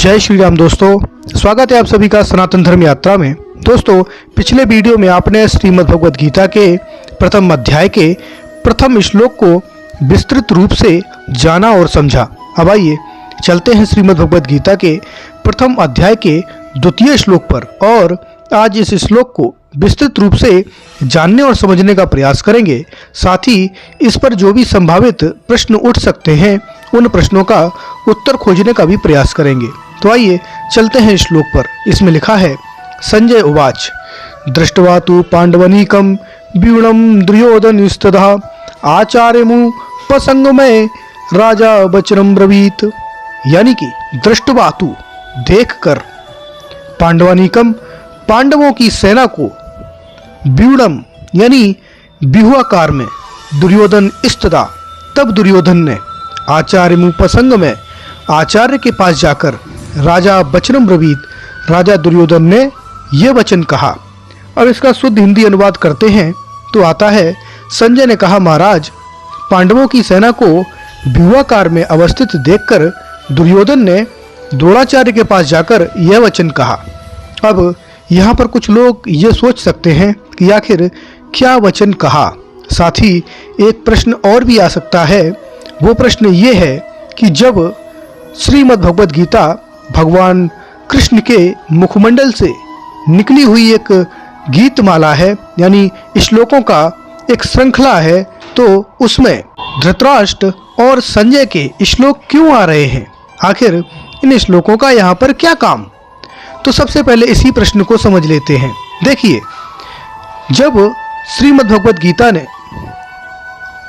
जय श्री राम दोस्तों, स्वागत है आप सभी का सनातन धर्म यात्रा में। दोस्तों, पिछले वीडियो में आपने श्रीमद् भगवद गीता के प्रथम अध्याय के प्रथम श्लोक को विस्तृत रूप से जाना और समझा। अब आइए चलते हैं श्रीमद् भगवद गीता के प्रथम अध्याय के द्वितीय श्लोक पर और आज इस श्लोक को विस्तृत रूप से जानने और समझने का प्रयास करेंगे। साथ ही इस पर जो भी संभावित प्रश्न उठ सकते हैं उन प्रश्नों का उत्तर खोजने का भी प्रयास करेंगे। तो आइए चलते हैं इस श्लोक पर। इसमें लिखा है, संजय उवाच दृष्ट्वा तु पांडवनीकं व्यूणं दुर्योधनस्तदा आचार्यमुपसंगमे राजा वचनं ब्रवीत। यानी कि दृष्ट्वा तु देख कर, पांडवानीकम पांडवों की सेना को, व्यूणम यानी व्यूहाकार में, दुर्योधन इस्तदा तब दुर्योधन ने, आचार्य मुपसंग में आचार्य के पास जाकर, राजा वचनम ब्रवीत राजा दुर्योधन ने ये वचन कहा। अब इसका शुद्ध हिंदी अनुवाद करते हैं तो आता है, संजय ने कहा, महाराज पांडवों की सेना को व्यूहाकार में अवस्थित देखकर दुर्योधन ने द्रोणाचार्य के पास जाकर यह वचन कहा। अब यहाँ पर कुछ लोग ये सोच सकते हैं कि आखिर क्या वचन कहा। साथ ही एक प्रश्न और भी आ सकता है। वो प्रश्न ये है कि जब श्रीमद् भगवद गीता भगवान कृष्ण के मुखमंडल से निकली हुई एक गीतमाला है, यानी श्लोकों का एक श्रृंखला है, तो उसमें धृतराष्ट्र और संजय के श्लोक क्यों आ रहे हैं? आखिर इन श्लोकों का यहाँ पर क्या काम? तो सबसे पहले इसी प्रश्न को समझ लेते हैं। देखिए, जब श्रीमद् भगवद गीता ने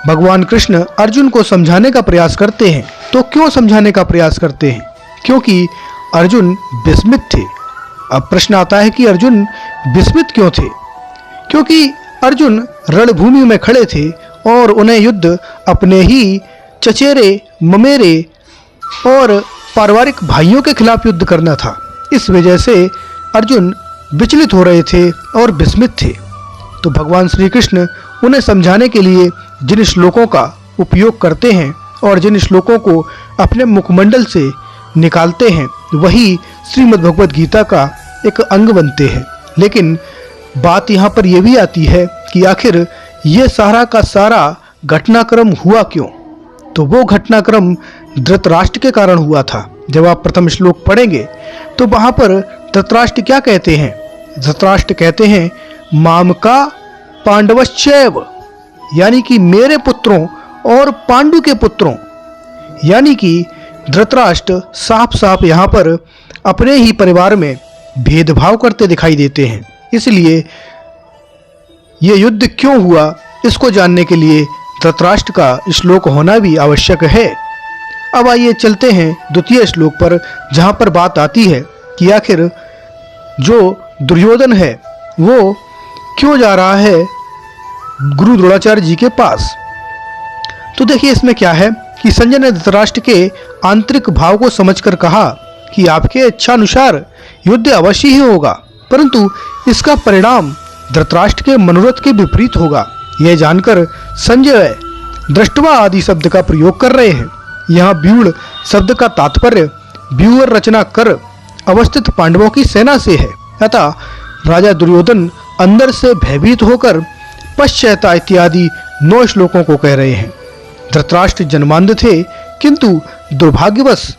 भगवान कृष्ण अर्जुन को समझाने का प्रयास करते हैं तो क्यों समझाने का प्रयास करते हैं? क्योंकि अर्जुन विस्मित थे। अब प्रश्न आता है कि अर्जुन विस्मित क्यों थे? क्योंकि अर्जुन रणभूमि में खड़े थे और उन्हें युद्ध अपने ही चचेरे ममेरे और पारिवारिक भाइयों के खिलाफ युद्ध करना था। इस वजह से अर्जुन विचलित हो रहे थे और विस्मित थे। तो भगवान श्री कृष्ण उन्हें समझाने के लिए जिन श्लोकों का उपयोग करते हैं और जिन श्लोकों को अपने मुखमंडल से निकालते हैं वही श्रीमद् भगवद गीता का एक अंग बनते हैं। लेकिन बात यहाँ पर यह भी आती है कि आखिर ये सारा का सारा घटनाक्रम हुआ क्यों? तो वो घटनाक्रम धृतराष्ट्र के कारण हुआ था। जब आप प्रथम श्लोक पढ़ेंगे तो वहाँ पर धृतराष्ट्र क्या कहते हैं? धृतराष्ट्र कहते हैं, मामका पांडवश्चैव, यानी कि मेरे पुत्रों और पांडु के पुत्रों। यानी कि धृतराष्ट्र साफ साफ यहाँ पर अपने ही परिवार में भेदभाव करते दिखाई देते हैं। इसलिए ये युद्ध क्यों हुआ इसको जानने के लिए धृतराष्ट्र का श्लोक होना भी आवश्यक है। अब आइए चलते हैं द्वितीय श्लोक पर, जहाँ पर बात आती है कि आखिर जो दुर्योधन है वो क्यों जा रहा है गुरु द्रोणाचार्य जी के पास। तो देखिए इसमें क्या है कि संजय ने धृतराष्ट्र के आंतरिक भाव को समझकर कहा कि आपके इच्छानुसार युद्ध अवश्य ही होगा, परंतु इसका परिणाम धृतराष्ट्र के मनोरथ के विपरीत होगा। यह जानकर संजय दृष्टवा आदि शब्द का प्रयोग कर रहे हैं। यहाँ व्यूढ़ शब्द का तात्पर्य व्यूह रचना कर अवस्थित पांडवों की सेना से है। अतः राजा दुर्योधन अंदर से भयभीत होकर पश्चाता इत्यादि 9 श्लोकों को कह रहे हैं। धृतराष्ट्र जन्मांध थे, किंतु दुर्भाग्यवश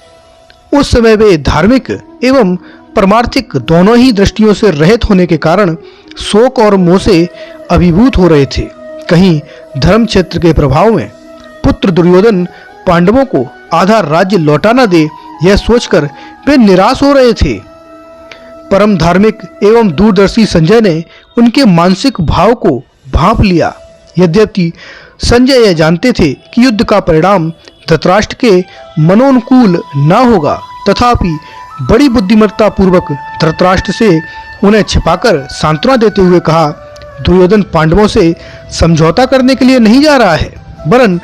उस समय वे धार्मिक एवं परमार्थिक दोनों ही दृष्टियों से रहित होने के कारण शोक और मोह से अभिभूत हो रहे थे। कहीं धर्म क्षेत्र के प्रभाव में पुत्र दुर्योधन पांडवों को आधा राज्य लौटा न दे, यह सोचकर वे निराश हो रहे थे। परम धार्मिक एवं दूरदर्शी संजय ने उनके मानसिक भाव को भांप लिया। यद्यपि संजय यह जानते थे कि युद्ध का परिणाम धृतराष्ट्र के मनोनुकूल न होगा, तथापि बड़ी बुद्धिमत्ता पूर्वक धृतराष्ट्र से उन्हें छिपाकर सांत्वना देते हुए कहा, दुर्योधन पांडवों से समझौता करने के लिए नहीं जा रहा है, वरन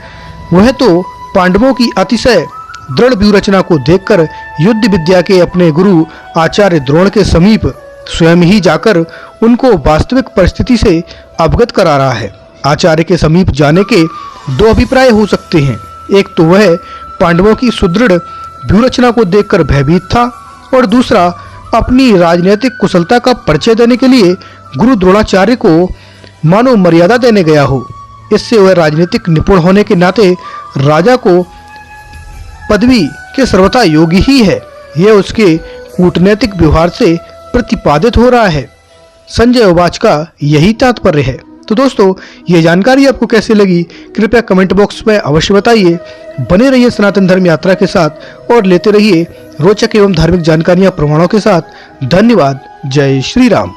वह तो पांडवों की अतिशय दृढ़ व्यूहरचना को देखकर युद्ध विद्या के अपने गुरु आचार्य द्रोण के समीप स्वयं ही जाकर उनको वास्तविक परिस्थिति से अवगत करा रहा है। आचार्य के समीप जाने के 2 अभिप्राय हो सकते हैं। एक तो वह पांडवों की सुदृढ़ व्यूहरचना को देखकर भयभीत था और दूसरा अपनी राजनीतिक कुशलता का परिचय देने के लिए गुरु द्रोणाचार्य को मानव मर्यादा देने गया हो। इससे वह राजनीतिक निपुण होने के नाते राजा को पदवी के सर्वथा योग्य ही है, यह उसके कूटनैतिक व्यवहार से प्रतिपादित हो रहा है। संजय उवाच का यही तात्पर्य है। तो दोस्तों, ये जानकारी आपको कैसी लगी कृपया कमेंट बॉक्स में अवश्य बताइए। बने रहिए सनातन धर्म यात्रा के साथ और लेते रहिए रोचक एवं धार्मिक जानकारियां प्रमाणों के साथ। धन्यवाद। जय श्री राम।